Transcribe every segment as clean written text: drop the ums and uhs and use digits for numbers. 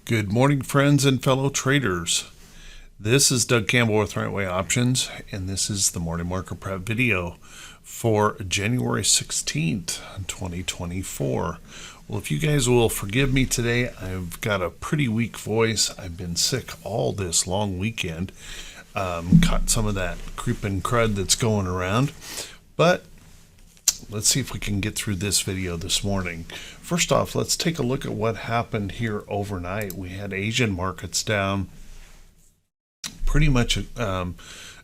Good morning, friends and fellow traders. This is Doug Campbell with Right Way Options, and this is the morning market prep video for January 16th, 2024. Well, if you guys will forgive me today, I've got a pretty weak voice. I've been sick all this long weekend. Caught some of that creeping crud that's going around, but let's see if we can get through this video this morning. First off, let's take a look at what happened here overnight. We had Asian markets down pretty much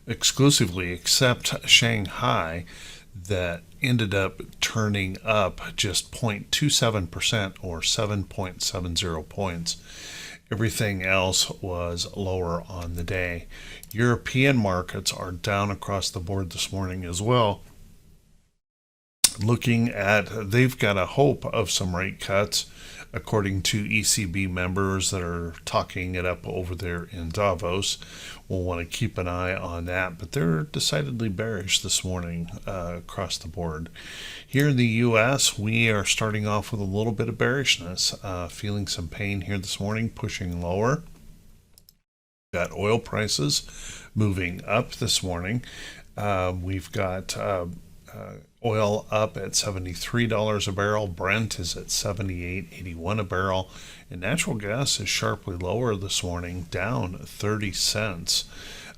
exclusively, except Shanghai, that ended up turning up just 0.27% or 7.70 points. Everything else was lower on the day. European markets are down across the board this morning as well. Looking at, they've got a hope of some rate cuts, according to ECB members that are talking it up over there in Davos. We'll want to keep an eye on that, but they're decidedly bearish this morning across the board. Here in the U.S., we are starting off with a little bit of bearishness, feeling some pain here this morning, pushing lower. Got oil prices moving up this morning. We've got oil up at $73 a barrel. Brent is at $78.81 a barrel. And natural gas is sharply lower this morning, down 30 cents.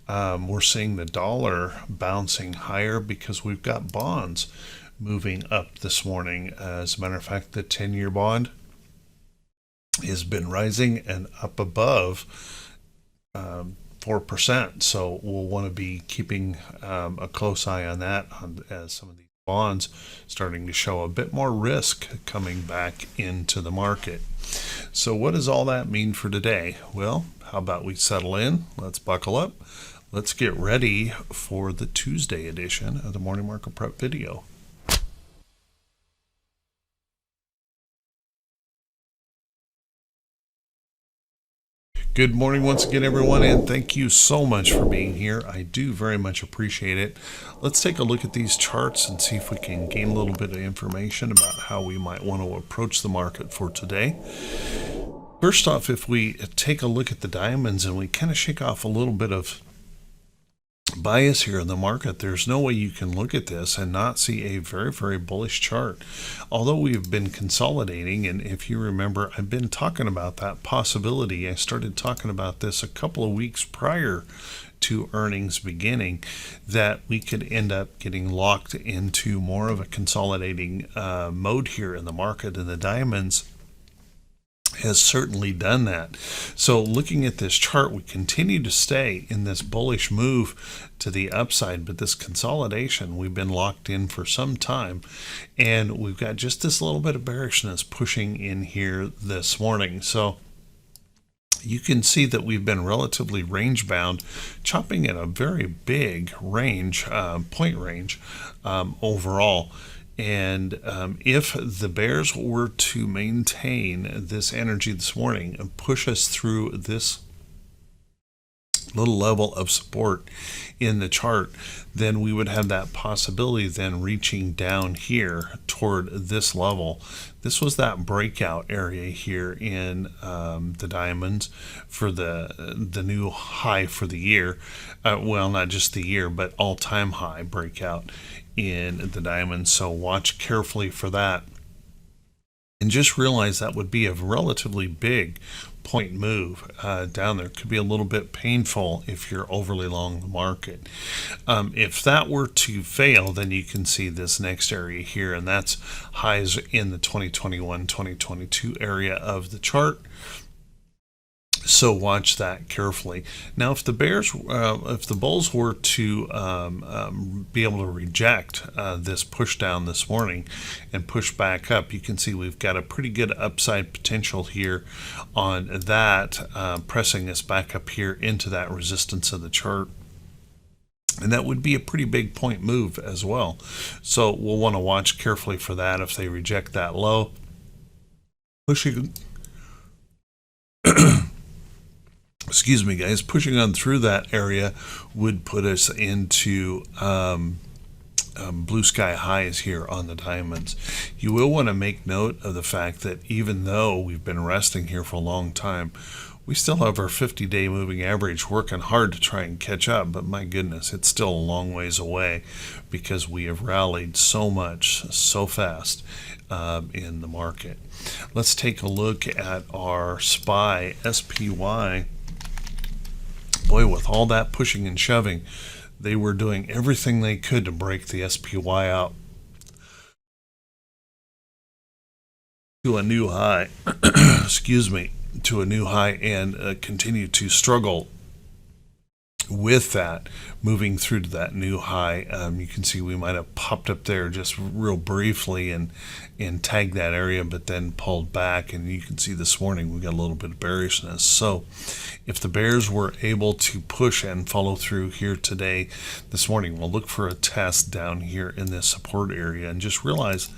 We're seeing the dollar bouncing higher because we've got bonds moving up this morning. As a matter of fact, the 10-year bond has been rising and up above 4%. So we'll want to be keeping a close eye on that as some of these bonds starting to show a bit more risk coming back into the market. So what does all that mean for today? Well, how about we settle in? Let's buckle up. Let's get ready for the Tuesday edition of the Morning Market Prep video. Good morning once again, everyone, and thank you so much for being here. I do very much appreciate it. Let's take a look at these charts and see if we can gain a little bit of information about how we might want to approach the market for today. First off, if we take a look at the diamonds and we kind of shake off a little bit of bias here in the market, there's no way you can look at this and not see a very, very bullish chart. Although we've been consolidating, and if you remember, I've been talking about that possibility. I started talking about this a couple of weeks prior to earnings beginning, that we could end up getting locked into more of a consolidating mode here in the market, and the diamonds has certainly done that. So looking at this chart, we continue to stay in this bullish move to the upside, but this consolidation, we've been locked in for some time, and we've got just this little bit of bearishness pushing in here this morning. So you can see that we've been relatively range bound, chopping at a very big range, point range overall. And if the bears were to maintain this energy this morning and push us through this little level of support in the chart, then we would have that possibility then reaching down here toward this level. This was that breakout area here in the diamonds for the new high for the year. Well, not just the year, but all-time high breakout in the diamonds. So watch carefully for that. And just realize that would be a relatively big point move down there. Could be a little bit painful if you're overly long the market. If that were to fail, then you can see this next area here, and that's highs in the 2021-2022 area of the chart. So watch that carefully. Now, if the bulls were to be able to reject this push down this morning and push back up, you can see we've got a pretty good upside potential here on that, pressing us back up here into that resistance of the chart. And that would be a pretty big point move as well. So we'll want to watch carefully for that if they reject that low. Pushing excuse me guys, pushing on through that area would put us into blue sky highs here on the diamonds. You will want to make note of the fact that even though we've been resting here for a long time, we still have our 50-day moving average working hard to try and catch up, but my goodness, it's still a long ways away because we have rallied so much so fast in the market. Let's take a look at our SPY. Boy, with all that pushing and shoving, they were doing everything they could to break the SPY out to a new high. Excuse me, to a new high, and continue to struggle with that, moving through to that new high. You can see we might have popped up there just real briefly and tagged that area, but then pulled back. And you can see this morning we got a little bit of bearishness. So if the bears were able to push and follow through here today, this morning, we'll look for a test down here in this support area, and just realize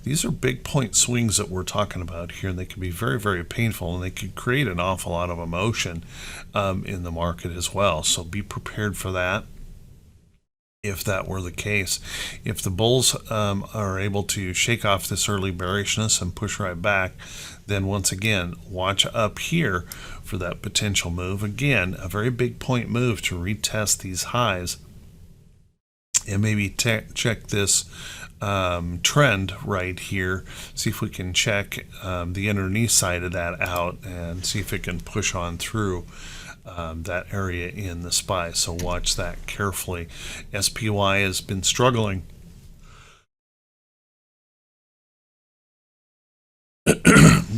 these are big point swings that we're talking about here, and they can be very, very painful, and they could create an awful lot of emotion in the market as well. So be prepared for that if that were the case. If the bulls are able to shake off this early bearishness and push right back, then once again, watch up here for that potential move. Again, a very big point move to retest these highs, and maybe check this trend right here, see if we can check the underneath side of that out and see if it can push on through that area in the SPY. So watch that carefully. SPY has been struggling.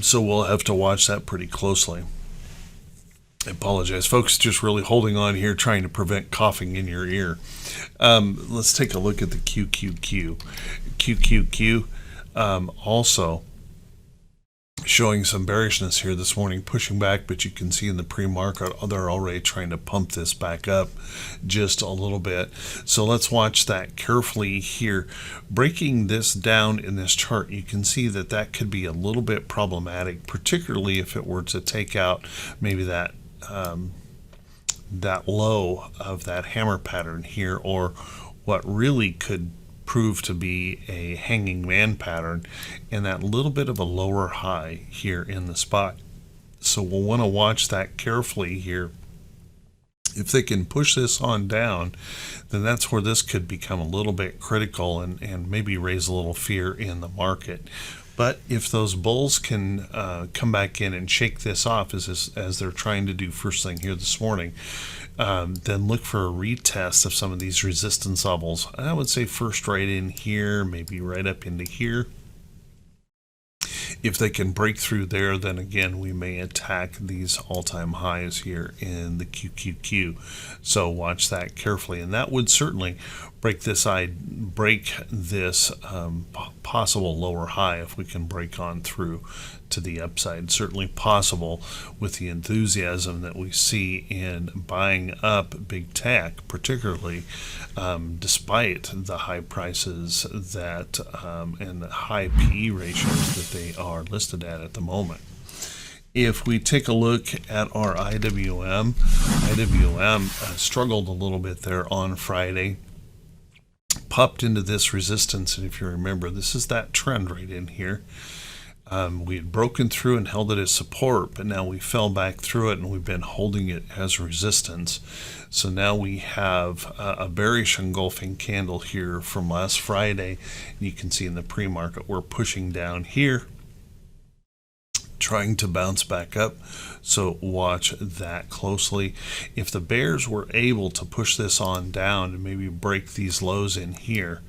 So we'll have to watch that pretty closely. I apologize, folks, just really holding on here, trying to prevent coughing in your ear. Let's take a look at the QQQ. QQQ also showing some bearishness here this morning, pushing back, but you can see in the pre-market they're already trying to pump this back up just a little bit. So let's watch that carefully here. Breaking this down in this chart, you can see that that could be a little bit problematic, particularly if it were to take out maybe that low of that hammer pattern here, or what really could prove to be a hanging man pattern and that little bit of a lower high here in the spot. So we'll want to watch that carefully here. If they can push this on down, then that's where this could become a little bit critical and maybe raise a little fear in the market. But if those bulls can come back in and shake this off as they're trying to do first thing here this morning, then look for a retest of some of these resistance levels. I would say first right in here, maybe right up into here. If they can break through there, then again, we may attack these all-time highs here in the QQQ. So watch that carefully, and that would certainly break this possible lower high if we can break on through to the upside. Certainly possible with the enthusiasm that we see in buying up big tech, particularly despite the high prices that and the high PE ratios that they are listed at the moment. If we take a look at our IWM struggled a little bit there on Friday, popped into this resistance, and if you remember, this is that trend right in here. We had broken through and held it as support, but now we fell back through it and we've been holding it as resistance. So now we have a bearish engulfing candle here from last Friday. You can see in the pre-market we're pushing down here, trying to bounce back up. So watch that closely. If the bears were able to push this on down and maybe break these lows in here,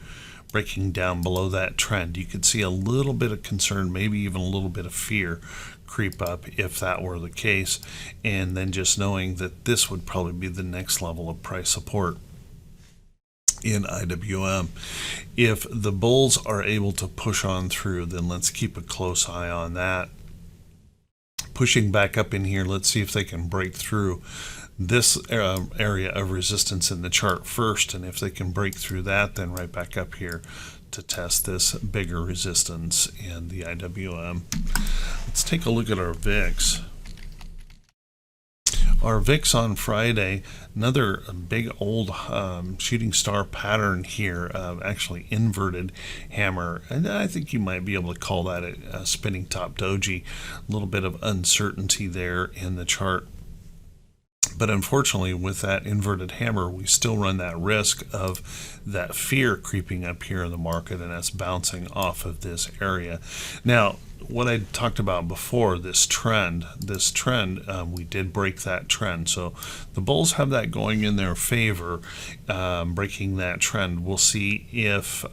breaking down below that trend, you could see a little bit of concern, maybe even a little bit of fear creep up if that were the case. And then just knowing that this would probably be the next level of price support in IWM. If the bulls are able to push on through, then let's keep a close eye on that. Pushing back up in here, let's see if they can break through this area of resistance in the chart first, and if they can break through that, then right back up here to test this bigger resistance in the IWM. Let's take a look at our VIX. Our VIX on Friday, another big old shooting star pattern here, actually inverted hammer. And I think you might be able to call that a spinning top doji. A little bit of uncertainty there in the chart. But unfortunately, with that inverted hammer, we still run that risk of that fear creeping up here in the market and us bouncing off of this area. Now, what I talked about before, this trend, we did break that trend. So the bulls have that going in their favor, breaking that trend. We'll see if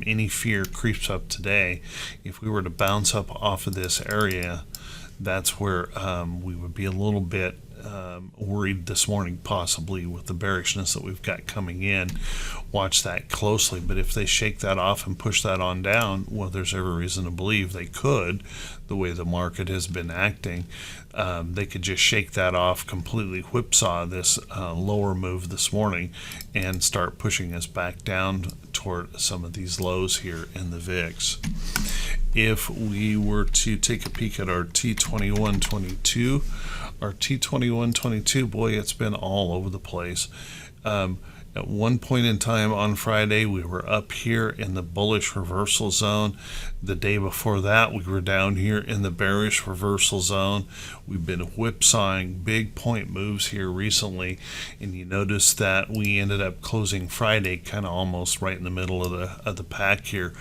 any fear creeps up today. If we were to bounce up off of this area, that's where we would be a little bit worried this morning, possibly with the bearishness that we've got coming in. Watch that closely. But if they shake that off and push that on down, well, there's every reason to believe they could, the way the market has been acting. They could just shake that off, completely whipsaw this lower move this morning and start pushing us back down toward some of these lows here in the VIX. If we were to take a peek at our T2122, our T2122, boy, it's been all over the place. At one point in time on Friday, we were up here in the bullish reversal zone. The day before that, we were down here in the bearish reversal zone. We've been whipsawing big point moves here recently, and you notice that we ended up closing Friday kind of almost right in the middle of the pack here.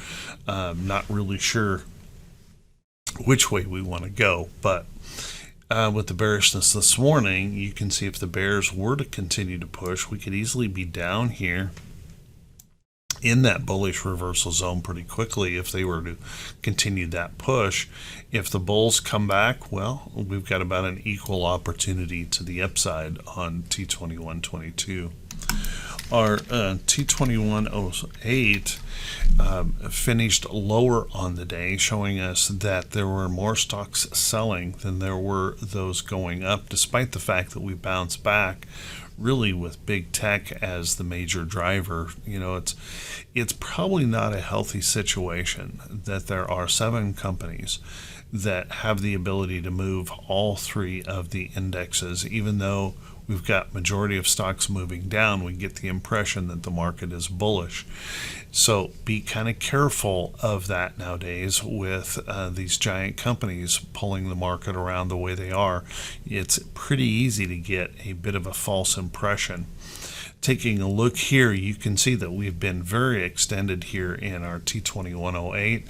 Not really sure which way we want to go, but with the bearishness this morning, you can see if the bears were to continue to push, we could easily be down here in that bullish reversal zone pretty quickly if they were to continue that push. If the bulls come back, well, we've got about an equal opportunity to the upside on T2122. Our T2108 finished lower on the day, showing us that there were more stocks selling than there were those going up, despite the fact that we bounced back really with big tech as the major driver. You know, it's probably not a healthy situation that there are 7 companies that have the ability to move all 3 of the indexes. Even though we've got majority of stocks moving down, we get the impression that the market is bullish. So be kind of careful of that nowadays with these giant companies pulling the market around the way they are. It's pretty easy to get a bit of a false impression. Taking a look here, you can see that we've been very extended here in our T2108.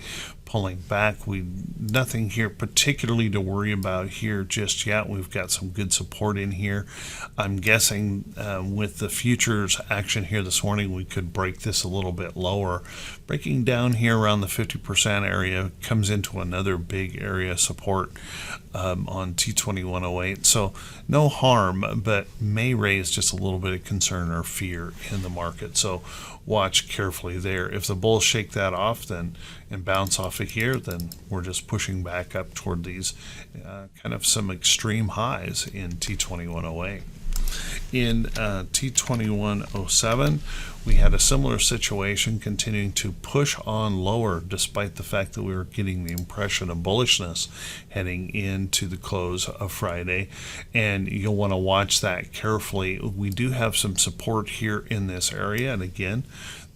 Pulling back, nothing here particularly to worry about here just yet. We've got some good support in here. I'm guessing with the futures action here this morning, we could break this a little bit lower. Breaking down here around the 50% area comes into another big area support on T2108. So no harm, but may raise just a little bit of concern or fear in the market. So watch carefully there. If the bulls shake that off and bounce off of here, then we're just pushing back up toward these kind of some extreme highs in T2108. In T2107, we had a similar situation, continuing to push on lower despite the fact that we were getting the impression of bullishness heading into the close of Friday, and you'll want to watch that carefully. We do have some support here in this area, and again,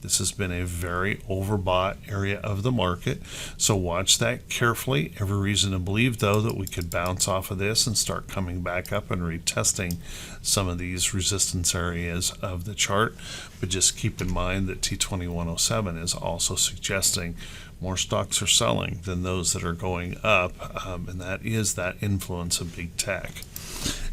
this has been a very overbought area of the market, so watch that carefully. Every reason to believe, though, that we could bounce off of this and start coming back up and retesting some of these resistance areas of the chart. But just keep in mind that T2107 is also suggesting more stocks are selling than those that are going up, and that is that influence of big tech.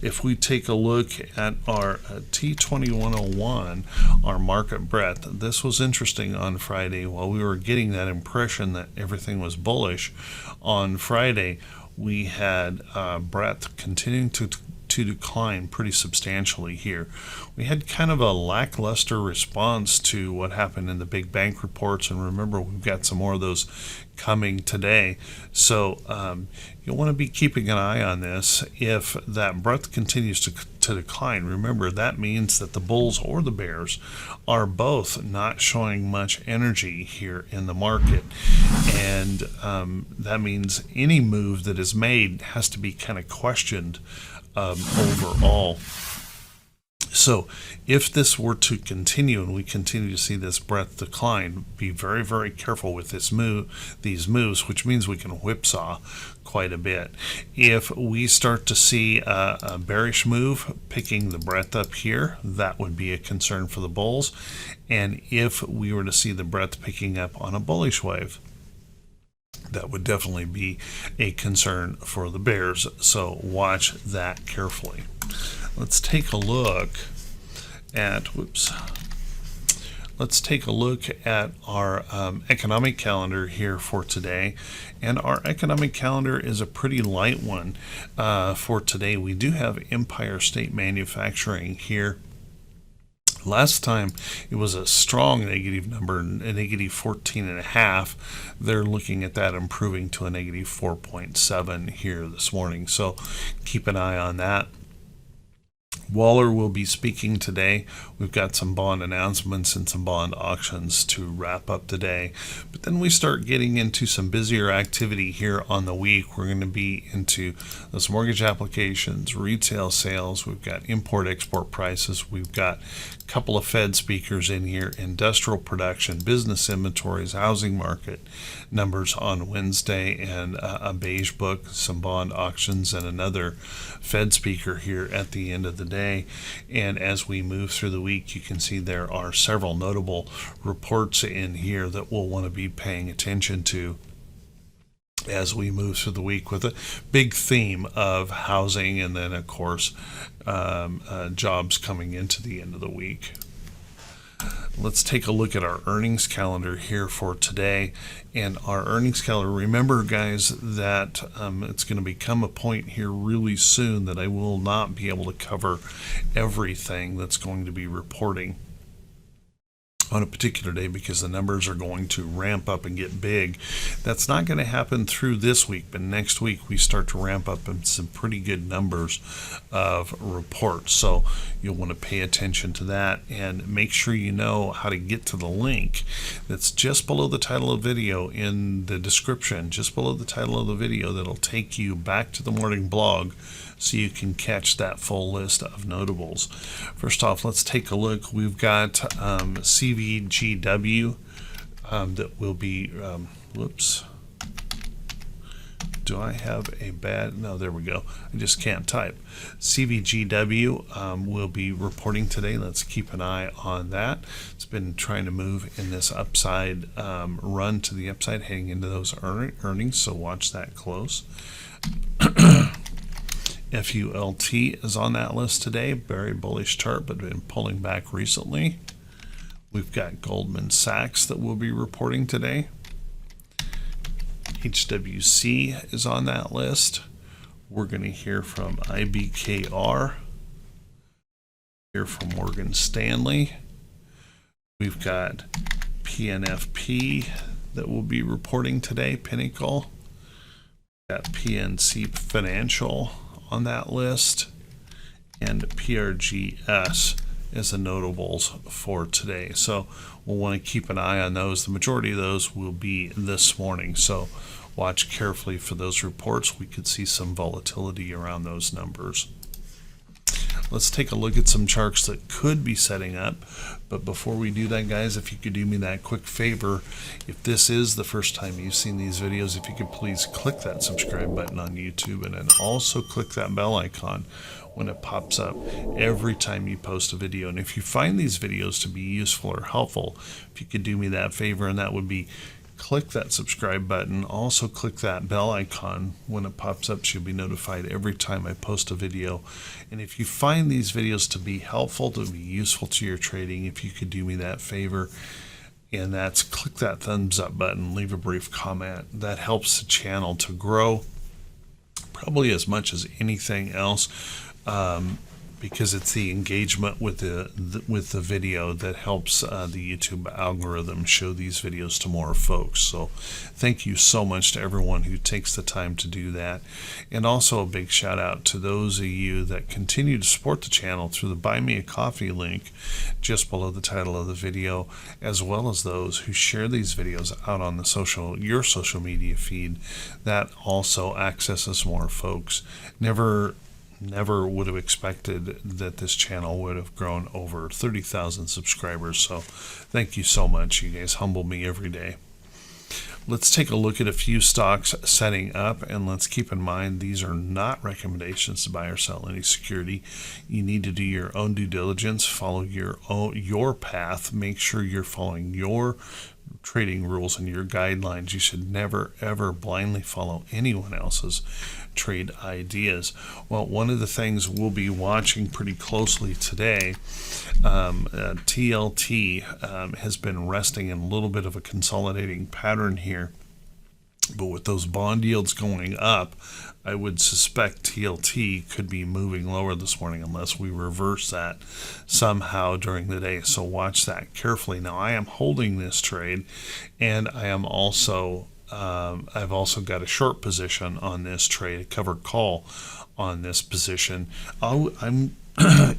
If we take a look at our T2101, our market breadth, this was interesting on Friday. While we were getting that impression that everything was bullish, on Friday we had breadth continuing to decline pretty substantially here. We had kind of a lackluster response to what happened in the big bank reports, and remember, we've got some more of those coming today. So you'll want to be keeping an eye on this. If that breadth continues to decline, remember that means that the bulls or the bears are both not showing much energy here in the market, and that means any move that is made has to be kind of questioned overall. So if this were to continue and we continue to see this breadth decline, be very, very careful with these moves, which means we can whipsaw quite a bit. If we start to see a bearish move picking the breadth up here, that would be a concern for the bulls. And if we were to see the breadth picking up on a bullish wave, that would definitely be a concern for the bears. So watch that carefully. Let's take a look at, let's take a look at our economic calendar here for today. And our economic calendar is a pretty light one for today. We do have Empire State Manufacturing here. Last time it was a strong negative number, a negative 14.5. They're looking at that improving to a negative 4.7 here this morning. So keep an eye on that. Waller will be speaking today. We've got some bond announcements and some bond auctions to wrap up today. But then we start getting into some busier activity here on the week. We're going to be into those mortgage applications, retail sales. We've got import-export prices. We've got a couple of Fed speakers in here, industrial production, business inventories, housing market numbers on Wednesday, and a beige book, some bond auctions, and another Fed speaker here at the end of the day. And as we move through the week, you can see there are several notable reports in here that we'll want to be paying attention to as we move through the week, with a big theme of housing and then, of course, jobs coming into the end of the week. Let's take a look at our earnings calendar here for today. And our earnings calendar, remember guys that it's going to become a point here really soon that I will not be able to cover everything that's going to be reporting on a particular day because the numbers are going to ramp up and get big. That's not going to happen through this week, but next week we start to ramp up in some pretty good numbers of reports. So you'll want to pay attention to that and make sure you know how to get to the link that's just below the title of the video in the description, just below the title of the video, that'll take you back to the morning blog so you can catch that full list of notables. First off, let's take a look. We've got CVGW that will be, whoops. Do I have a bad, no, there we go. I just can't type. CVGW will be reporting today. Let's keep an eye on that. It's been trying to move in this upside run to the upside, heading into those earnings, so watch that close. FULT is on that list today. Very bullish chart, but been pulling back recently. We've got Goldman Sachs that will be reporting today. HWC is on that list. We're going to hear from IBKR, hear from Morgan Stanley. We've got PNFP that will be reporting today, Pinnacle. We've got PNC Financial on that list, and PRGS as the notables for today. So we'll want to keep an eye on those. The majority of those will be this morning, so watch carefully for those reports. We could see some volatility around those numbers. Let's take a look at some charts that could be setting up. But before we do that, guys, if you could do me that quick favor, if this is the first time you've seen these videos, if you could please click that subscribe button on YouTube, and then also click that bell icon when it pops up every time you post a video. And if you find these videos to be useful or helpful, if you could do me that favor, and that would be click that subscribe button, also click that bell icon when it pops up, so you'll be notified every time I post a video. And if you find these videos to be helpful, to be useful to your trading, if you could do me that favor, and that's click that thumbs up button, leave a brief comment. That helps the channel to grow probably as much as anything else, because it's the engagement with the video that helps the YouTube algorithm show these videos to more folks. So thank you so much to everyone who takes the time to do that. And also a big shout out to those of you that continue to support the channel through the Buy Me a Coffee link just below the title of the video, as well as those who share these videos out on the your social media feed. That also accesses more folks. never would have expected that this channel would have grown over 30,000 subscribers. So thank you so much. You guys humble me every day. Let's take a look at a few stocks setting up, and let's keep in mind these are not recommendations to buy or sell any security. You need to do your own due diligence, follow your path, make sure you're following your trading rules and your guidelines. You should never ever blindly follow anyone else's trade ideas. Well, one of the things we'll be watching pretty closely today, TLT has been resting in a little bit of a consolidating pattern here, but with those bond yields going up, I would suspect TLT could be moving lower this morning unless we reverse that somehow during the day. So watch that carefully. Now, I am holding this trade, and I am also I've also got a short position on this trade, a covered call on this position. I'm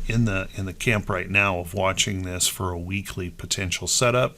in the camp right now of watching this for a weekly potential setup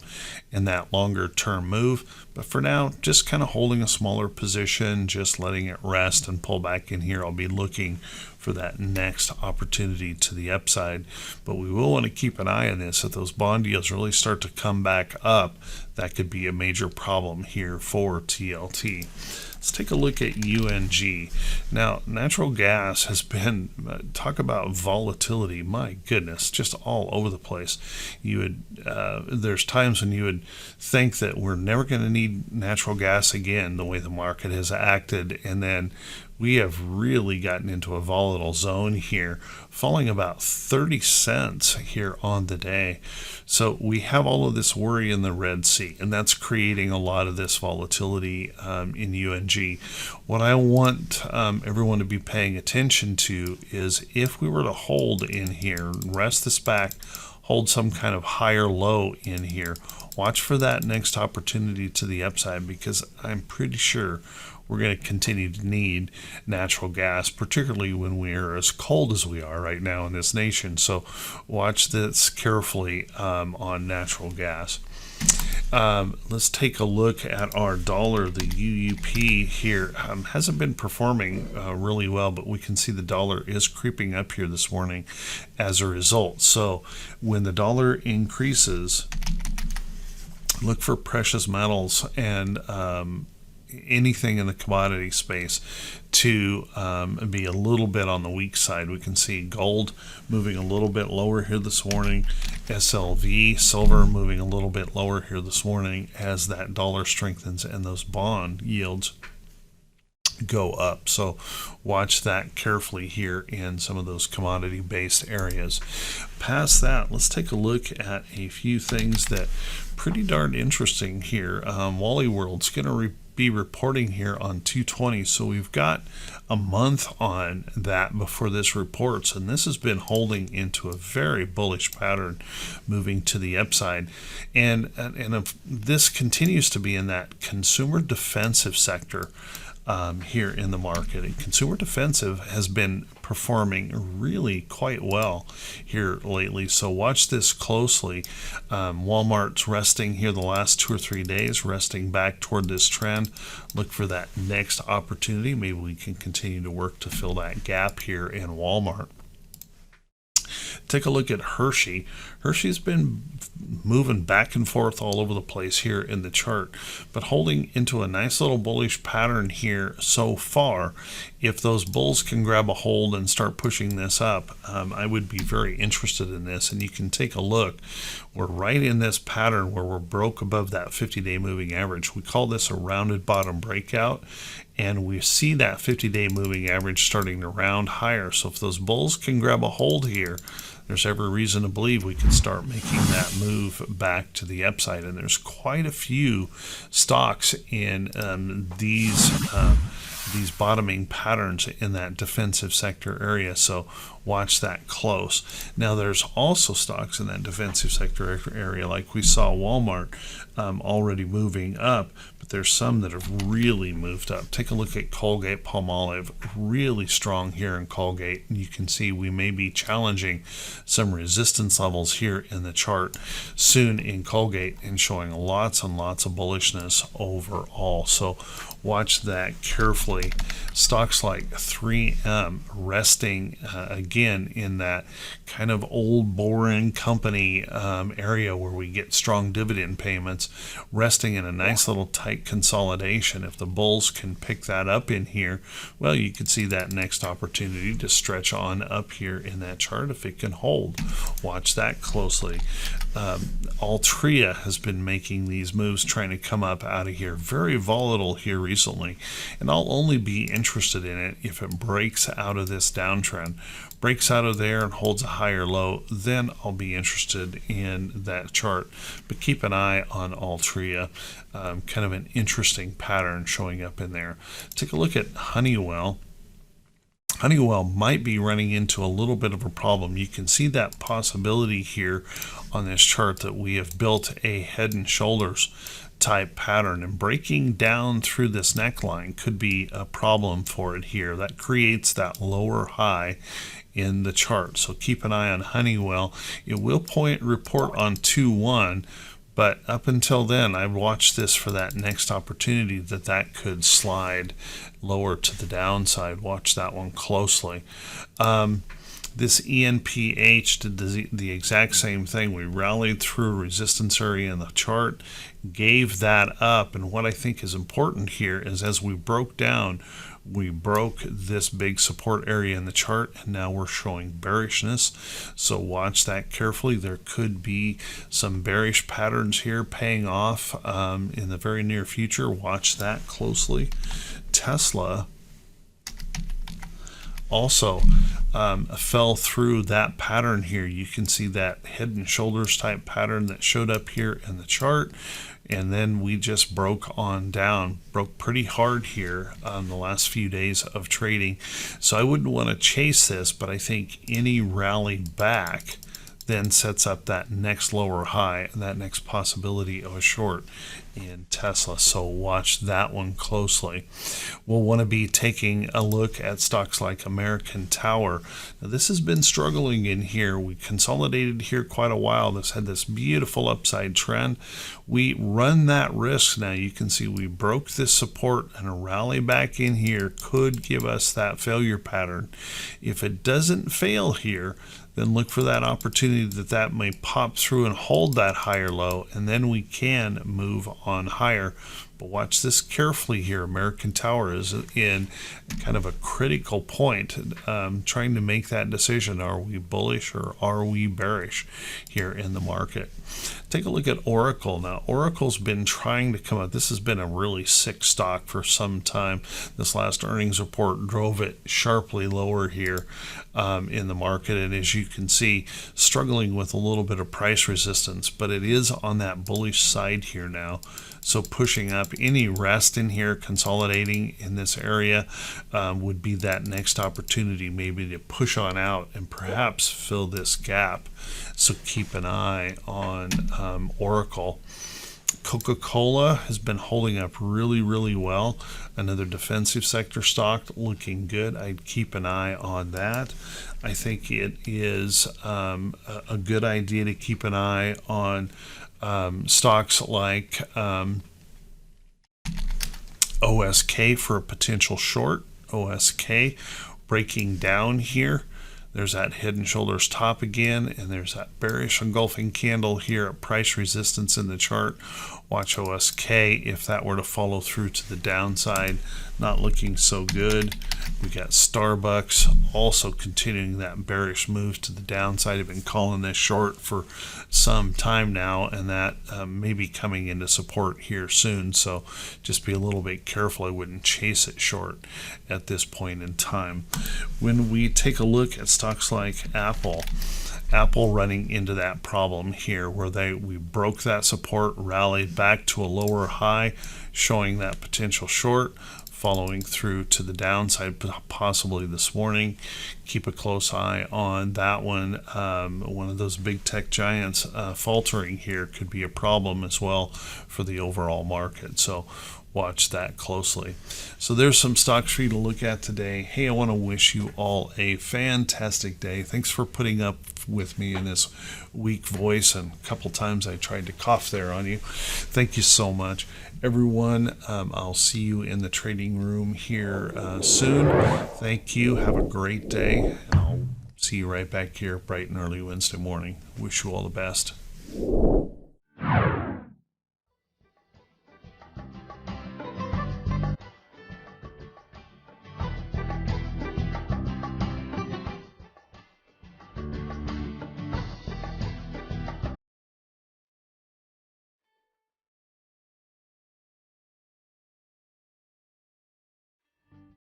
and that longer term move, but for now just kind of holding a smaller position, just letting it rest and pull back in here. I'll be looking for that next opportunity to the upside, but we will want to keep an eye on this. If those bond yields really start to come back up, that could be a major problem here for TLT. Let's take a look at UNG. Now, natural gas has been, talk about volatility, my goodness, just all over the place. There's times when you would think that we're never going to need natural gas again, the way the market has acted, and then we have really gotten into a volatile zone here, falling about 30 cents here on the day. So we have all of this worry in the Red Sea, and that's creating a lot of this volatility in UNG. What I want everyone to be paying attention to is if we were to hold in here, rest this back, hold some kind of higher low in here, watch for that next opportunity to the upside, because I'm pretty sure we're going to continue to need natural gas, particularly when we are as cold as we are right now in this nation. So watch this carefully on natural gas. Let's take a look at our dollar. The UUP here hasn't been performing really well, but we can see the dollar is creeping up here this morning as a result. So when the dollar increases, look for precious metals and anything in the commodity space to be a little bit on the weak side. We can see gold moving a little bit lower here this morning, SLV, silver, moving a little bit lower here this morning as that dollar strengthens and those bond yields go up. So watch that carefully here in some of those commodity based areas. Past that, let's take a look at a few things that pretty darn interesting here. Wally World's going to be reporting here on 220, so we've got a month on that before this reports, and this has been holding into a very bullish pattern moving to the upside, and if this continues to be in that consumer defensive sector here in the market. And consumer defensive has been performing really quite well here lately, so watch this closely. Walmart's resting here the last 2 or 3 days, resting back toward this trend. Look for that next opportunity. Maybe we can continue to work to fill that gap here in Walmart. Take a look at Hershey. Hershey's been moving back and forth all over the place here in the chart, but holding into a nice little bullish pattern here so far. If those bulls can grab a hold and start pushing this up, I would be very interested in this. And you can take a look. We're right in this pattern where we're broke above that 50-day moving average. We call this a rounded bottom breakout, and we see that 50-day moving average starting to round higher. So if those bulls can grab a hold here, there's every reason to believe we can start making that move back to the upside. And there's quite a few stocks in these bottoming patterns in that defensive sector area. So Watch that close. Now there's also stocks in that defensive sector area, like we saw Walmart already moving up, but there's some that have really moved up. Take a look at Colgate Palmolive, really strong here in Colgate. You can see we may be challenging some resistance levels here in the chart soon in Colgate, and showing lots and lots of bullishness overall. So watch that carefully. Stocks like 3M resting again in that kind of old boring company area where we get strong dividend payments, resting in a nice little tight consolidation. If the bulls can pick that up in here, well, you could see that next opportunity to stretch on up here in that chart if it can hold. Watch that closely. Altria has been making these moves, trying to come up out of here. Very volatile here recently, and I'll only be interested in it if it breaks out of this downtrend, breaks out of there and holds a higher low. Then I'll be interested in that chart. But keep an eye on Altria, kind of an interesting pattern showing up in there. Take a look at Honeywell. Honeywell might be running into a little bit of a problem. You can see that possibility here on this chart that we have built a head and shoulders type pattern, and breaking down through this neckline could be a problem for it here. That creates that lower high in the chart. So keep an eye on Honeywell. It will report on 2-1. But up until then, I'd watch this for that next opportunity that could slide lower to the downside. Watch that one closely. This ENPH did the exact same thing. We rallied through a resistance area in the chart, gave that up. And what I think is important here is as we broke down, we broke this big support area in the chart, and now we're showing bearishness. So watch that carefully. There could be some bearish patterns here paying off in the very near future. Watch that closely. Tesla also fell through that pattern here. You can see that head and shoulders type pattern that showed up here in the chart, and then we just broke on down, broke pretty hard here on the last few days of trading. So I wouldn't want to chase this, but I think any rally back then sets up that next lower high and that next possibility of a short in Tesla. So watch that one closely. We'll want to be taking a look at stocks like American Tower. Now, this has been struggling in here. We consolidated here quite a while. This had this beautiful upside trend. We run that risk now. You can see we broke this support, and a rally back in here could give us that failure pattern. If it doesn't fail here, then look for that opportunity that may pop through and hold that higher low, and then we can move on higher. But watch this carefully here. American Tower is in kind of a critical point, trying to make that decision. Are we bullish or are we bearish here in the market? Take a look at Oracle. Now, Oracle's been trying to come up. This has been a really sick stock for some time. This last earnings report drove it sharply lower here in the market. And as you can see, struggling with a little bit of price resistance, but it is on that bullish side here now. So pushing up, any rest in here, consolidating in this area would be that next opportunity maybe to push on out and perhaps fill this gap. So keep an eye on Oracle. Coca-Cola has been holding up really, really well. Another defensive sector stock looking good. I'd keep an eye on that. I think it is a good idea to keep an eye on stocks like OSK for a potential short. OSK breaking down here. There's that head and shoulders top again, and there's that bearish engulfing candle here at price resistance in the chart. Watch OSK if that were to follow through to the downside. Not looking so good. We got Starbucks also continuing that bearish move to the downside. I've been calling this short for some time now, and that may be coming into support here soon. So just be a little bit careful. I wouldn't chase it short at this point in time. When we take a look at stocks like Apple running into that problem here where we broke that support, rallied back to a lower high, showing that potential short, following through to the downside, possibly this morning. Keep a close eye on that one. One of those big tech giants faltering here could be a problem as well for the overall market. So watch that closely. So there's some stocks for you to look at today. Hey, I want to wish you all a fantastic day. Thanks for putting up with me in this weak voice, and a couple times I tried to cough there on you. Thank you so much, everyone. I'll see you in the trading room here soon. Thank you. Have a great day, and I'll see you right back here bright and early Wednesday morning. Wish you all the best.